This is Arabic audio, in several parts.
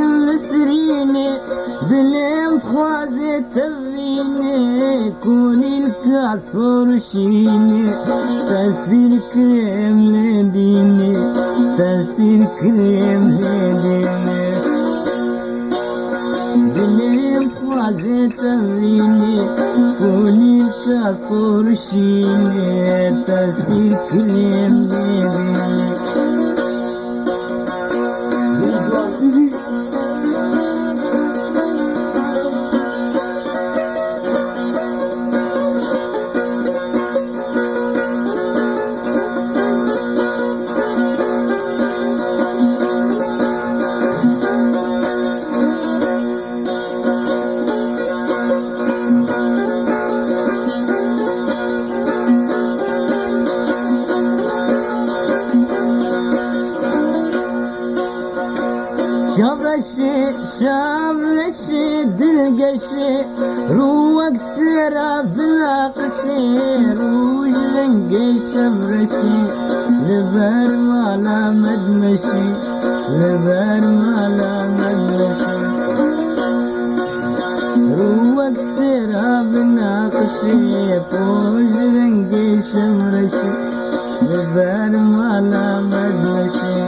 السريني دلم خوازي تبيني كوني الكاسور شيني تسبيل كريم لديني تسبيل كريم لديني دلم خوازي تبيني كوني الكاسور شيني تسبيل كريم لديني شابرشي دلقشي روك سيرا بناقشي روج لنقي شابرشي لبر مالا مدمشي لبر مالا مدمشي روك سيرا بناقشي روج لنقي شابرشي لبر مالا مدمشي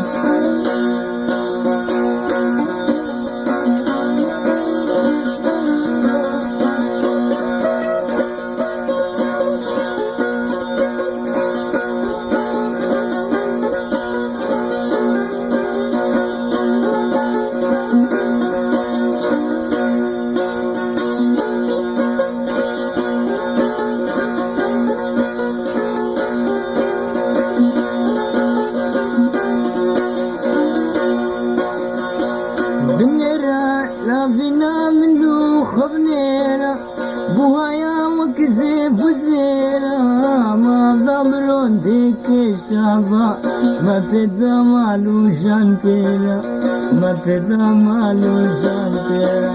لافينا منو خبنينا بوهايا وكذب وزينا ما ضمرون ديك الشابا ما تدا مالو جانتينا ما تدا مالو جانتينا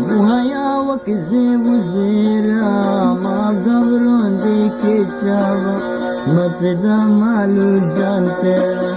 بوهايا وكذب وزينا ما ضمرون ديك الشابا ما تدا مالو جانتينا